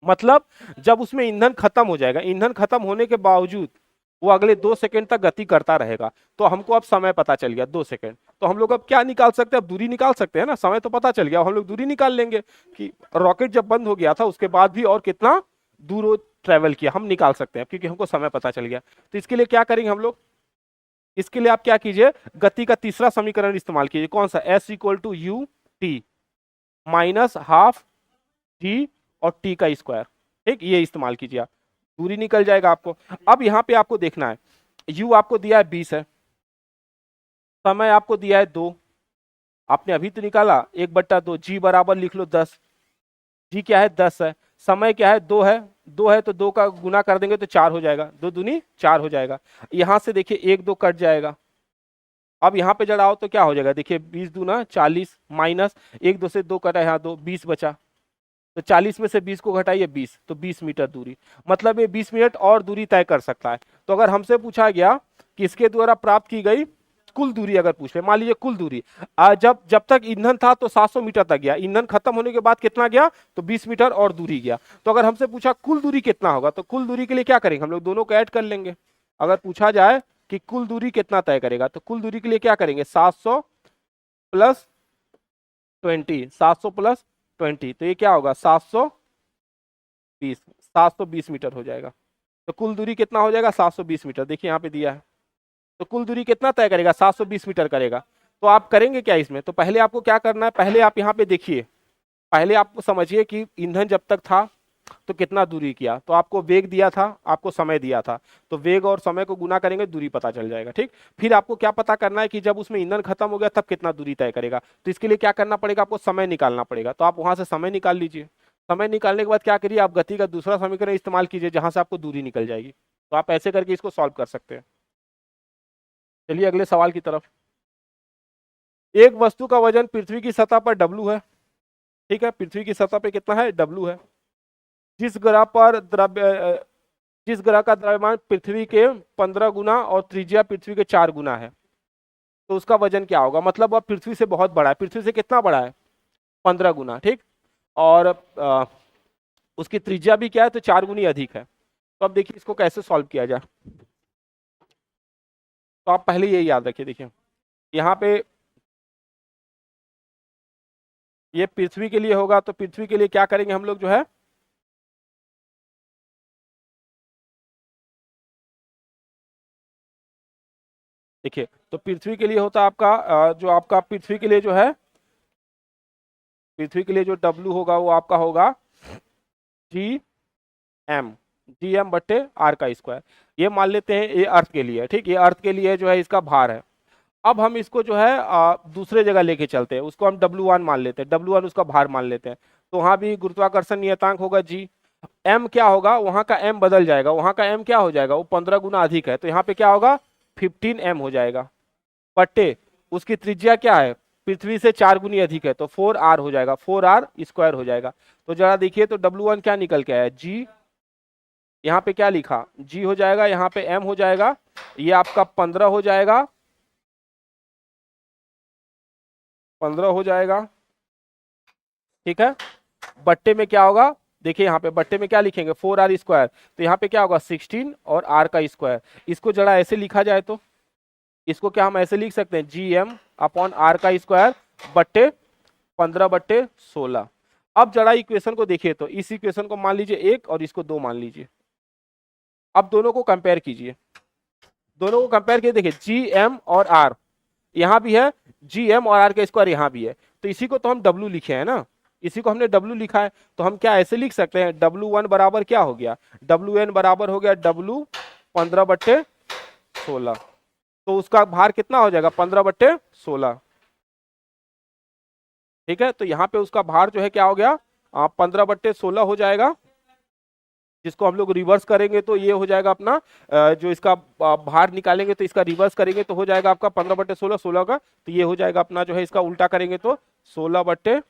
मतलब जब उसमें ईंधन खत्म हो जाएगा, ईंधन खत्म होने के बावजूद वो अगले 2 सेकंड तक गति करता रहेगा। तो हमको अब समय पता चल गया 2 सेकंड। तो हम लोग अब क्या निकाल सकते हैं, अब दूरी निकाल सकते हैं ना, समय तो पता चल गया, हम लोग दूरी निकाल लेंगे कि रॉकेट जब बंद हो गया था उसके बाद भी और कितना दूर वो ट्रेवल किया, हम निकाल सकते हैं क्योंकि हमको समय पता चल गया। तो इसके लिए क्या करेंगे हम लोग, इसके लिए आप क्या कीजिए, गति का तीसरा समीकरण इस्तेमाल कीजिए। कौन सा, s equal to u t minus half g और टी का स्क्वायर, ठीक, ये इस्तेमाल कीजिए आप, दूरी निकल जाएगा आपको। अब यहाँ पे आपको देखना है, u आपको दिया है 20 है, समय आपको दिया है 2, आपने अभी तो निकाला 1/2, g बराबर लिख लो 10, g क्या है 10 है, समय क्या है 2 है, 2 है तो 2 का गुना कर देंगे तो 4 हो जाएगा, 2 दूनी 4 हो जाएगा। यहाँ से देखिए 1 2 कट जाएगा, अब यहाँ पे जड़ाओ तो क्या हो जाएगा, देखिए 20 दूना 40 माइनस 1 2 से 2 कटा, यहाँ 2 20 बचा, तो 40 में से 20 को घटाइए 20, तो 20 मीटर दूरी, मतलब ये 20 मिनट और दूरी तय कर सकता है। तो अगर हमसे पूछा गया कि इसके द्वारा प्राप्त की गई कुल दूरी अगर पूछ ले, मान लीजिए कुल दूरी जब जब तक ईंधन था तो 700 मीटर तक गया, ईंधन खत्म होने के बाद कितना गया तो 20 मीटर और दूरी गया। तो अगर हमसे पूछा कुल दूरी कितना होगा, तो कुल दूरी के लिए क्या करेंगे हम लोग, दोनों को ऐड कर लेंगे। अगर पूछा जाए कि कुल दूरी कितना तय करेगा, तो कुल दूरी के लिए क्या करेंगे 700 प्लस 20, 700 प्लस 20, तो ये क्या होगा 720 मीटर हो जाएगा। तो कुल दूरी कितना हो जाएगा 720 मीटर, देखिए यहाँ पे दिया है। तो कुल दूरी कितना तय करेगा 720 मीटर करेगा। तो आप करेंगे क्या इसमें, तो पहले आपको क्या करना है, पहले आप यहाँ पे देखिए, पहले आपको समझिए कि ईंधन जब तक था तो कितना दूरी किया, तो आपको वेग दिया था, आपको समय दिया था, तो वेग और समय को गुना करेंगे दूरी पता चल जाएगा, ठीक। फिर आपको क्या पता करना है कि जब उसमें ईंधन खत्म हो गया तब कितना दूरी तय करेगा, तो इसके लिए क्या करना पड़ेगा, आपको समय निकालना पड़ेगा। तो आप वहां से समय निकाल लीजिए, समय निकालने के बाद क्या करिए, आप गति का दूसरा समीकरण इस्तेमाल कीजिए जहां से आपको दूरी निकल जाएगी। तो आप ऐसे करके इसको सॉल्व कर सकते हैं। चलिए अगले सवाल की तरफ। एक वस्तु का वजन पृथ्वी की सतह पर W है, ठीक है, पृथ्वी की सतह पे कितना है W है। जिस ग्रह पर जिस ग्रह का द्रव्यमान पृथ्वी के 15 गुना और त्रिज्या पृथ्वी के 4 गुना है, तो उसका वजन क्या होगा, मतलब वह पृथ्वी से बहुत बड़ा है, पृथ्वी से कितना बड़ा है 15 गुना, ठीक, और उसकी त्रिज्या भी क्या है तो 4 गुनी अधिक है। तो अब देखिए इसको कैसे सॉल्व किया जाए, तो आप पहले ये याद रखिए, देखिए यहाँ पे ये पृथ्वी के लिए होगा, तो पृथ्वी के लिए क्या करेंगे हम लोग जो है, देखिए तो पृथ्वी के लिए होता आपका जो आपका पृथ्वी के लिए जो है, पृथ्वी के लिए जो W होगा वो आपका होगा जी एम बट्टे आर का स्क्वायर। ये मान लेते हैं ये अर्थ के लिए, ठीक, ये अर्थ के लिए जो है इसका भार है। अब हम इसको जो है दूसरे जगह लेके चलते हैं, उसको हम W1 मान लेते हैं, W1 उसका भार मान लेते हैं। तो वहां भी गुरुत्वाकर्षण नियतांक होगा G, M क्या होगा, वहां का M बदल जाएगा, वहां का M क्या हो जाएगा, वो 15 गुना अधिक है, तो यहाँ पे क्या होगा 15M हो जाएगा, बट्टे उसकी त्रिज्या क्या है पृथ्वी से 4 गुनी अधिक है, तो 4R हो जाएगा, 4R स्क्वायर हो जाएगा। तो जरा देखिए तो W1 क्या निकल के आया G, यहाँ पे क्या लिखा G हो जाएगा, यहाँ पे M हो जाएगा, ये आपका 15 हो जाएगा, 15 हो जाएगा, ठीक है। बट्टे में क्या होगा, देखिए यहाँ पे बट्टे में क्या लिखेंगे 4R स्क्वायर, तो यहाँ पे क्या होगा 16 और R का स्क्वायर। इसको जरा ऐसे लिखा जाए तो इसको क्या हम ऐसे लिख सकते हैं GM/R का स्क्वायर बट्टे 15/16। अब जरा इक्वेशन को देखिए तो इस इक्वेशन को मान लीजिए 1 और इसको 2 मान लीजिए। अब दोनों को कंपेयर कीजिए, दोनों को कंपेयर कीजिए, देखिए GM और R यहाँ भी है, GM और R का स्क्वायर यहाँ भी है, तो इसी को तो हम W लिखे हैं ना, इसी को हमने W लिखा है, तो हम क्या ऐसे लिख सकते हैं, W1 बराबर क्या हो गया, WN बराबर हो गया W 15/16। तो उसका भार कितना हो जाएगा, 15/16। ठीक है, तो यहाँ पे उसका भार जो है क्या हो गया, 15/16 हो जाएगा, जिसको हम लोग रिवर्स करेंगे तो ये हो जाएगा अपना जो इसका भार निकालेंगे तो इसका रिवर्स करेंगे तो हो जाएगा आपका 15/16, 16 का, तो ये हो जाएगा अपना जो है इसका उल्टा करेंगे तो 16/15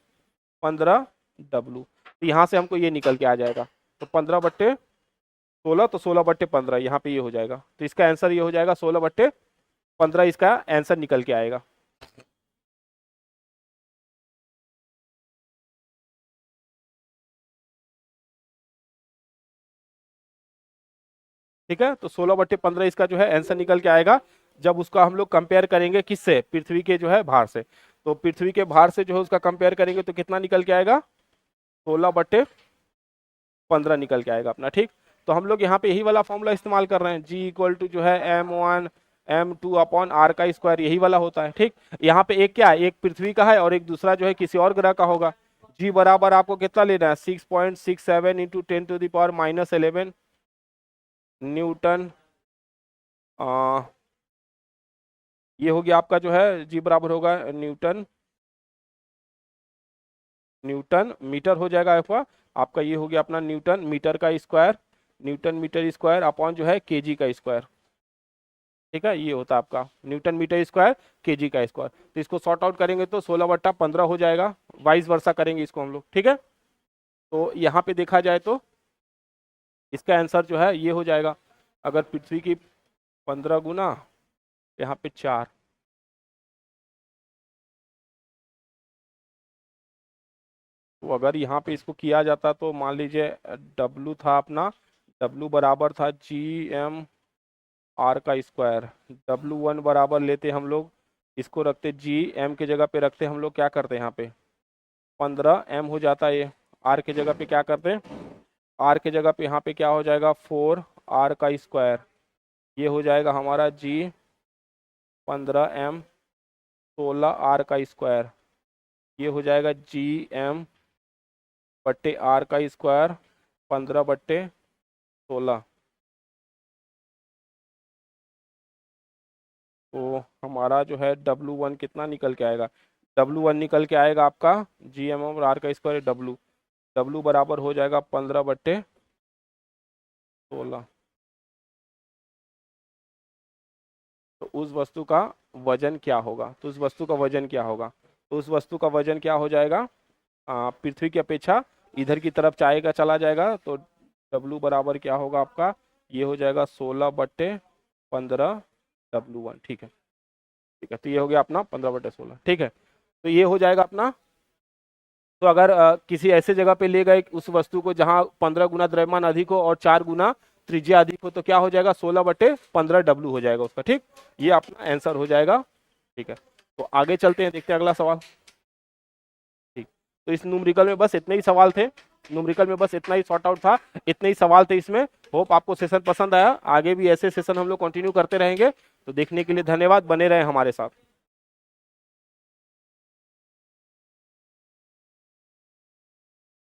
W। तो यहाँ से हमको ये निकल के आ जाएगा, तो 15/16, तो 16/15 यहाँ पे ये हो जाएगा, तो इसका आंसर ये हो जाएगा 16/15, इसका आंसर निकल के आएगा। ठीक है, तो 16/15 इसका जो है आंसर निकल के आएगा, जब उसका हम लोग कंपेयर करेंगे किससे, पृथ्वी के जो है भार से। तो पृथ्वी के भार से जो है उसका कंपेयर करेंगे तो कितना निकल के आएगा, 16/15 निकल के आएगा अपना। ठीक, तो हम लोग यहाँ पे यही वाला फॉर्मूला इस्तेमाल कर रहे हैं, G इक्वल टू जो है M1 M2 अपॉन R का स्क्वायर, यही वाला होता है। ठीक, यहाँ पे एक क्या है, एक पृथ्वी का है और एक दूसरा जो है किसी और ग्रह का होगा। G बराबर आपको कितना लेना है, 6.67 इंटू 10⁻11 न्यूटन। ये हो गया आपका जो है G बराबर होगा न्यूटन, न्यूटन मीटर हो जाएगा अथवा आपका ये हो गया अपना न्यूटन मीटर का square, newton metre square upon जो है केजी का स्क्वायर। ठीक है, ये होता है आपका न्यूटन मीटर स्क्वायर केजी का स्क्वायर। तो इसको सॉर्ट आउट करेंगे तो 16/15 हो जाएगा, वाइस वर्सा करेंगे इसको हम लोग। ठीक है, तो यहाँ पे देखा जाए तो इसका आंसर जो है ये हो जाएगा, अगर पृथ्वी की 15 गुना यहाँ पे 4, तो अगर यहाँ पे इसको किया जाता तो मान लीजिए W था अपना, W बराबर था GM/R का स्क्वायर, W1 बराबर लेते हम लोग, इसको रखते GM के जगह पे रखते हम लोग, क्या करते यहाँ पे 15M हो जाता है, ये R के जगह पे क्या करते हैं, R के जगह पे यहाँ पे क्या हो जाएगा 4R का स्क्वायर, ये हो जाएगा हमारा G 15M 16R का स्क्वायर, ये हो जाएगा GM/R का स्क्वायर 15/16। तो हमारा जो है W1 कितना निकल के आएगा, W1 निकल के आएगा आपका GM/R का स्क्वायर W बराबर हो जाएगा 15/16। तो उस वस्तु का वजन क्या होगा, तो उस वस्तु का वजन क्या होगा, तो उस वस्तु का वजन क्या हो जाएगा, पृथ्वी की अपेक्षा इधर की तरफ चाहेगा चला जाएगा, तो W बराबर क्या होगा आपका, ये हो जाएगा 16/15 W1। ठीक है, ठीक है, तो ये हो गया अपना 15/16। ठीक है, तो ये हो जाएगा अपना। तो अगर किसी ऐसे जगह पे ले गए उस वस्तु को जहां 15 गुना द्रव्यमान अधिक हो और 4 गुना त्रिज्या अधिक हो, तो क्या हो जाएगा 16/15 W हो जाएगा उसका। ठीक, ये अपना आंसर हो जाएगा। ठीक है, तो आगे चलते हैं, देखते हैं अगला सवाल। ठीक, तो इस न्यूमेरिकल में बस इतने ही सवाल थे, न्यूमेरिकल में बस इतना ही सॉर्ट आउट था, इतने ही सवाल थे इसमें। होप आपको सेशन पसंद आया, आगे भी ऐसे सेशन हम लोग कंटिन्यू करते रहेंगे। तो देखने के लिए धन्यवाद, बने रहे हमारे साथ।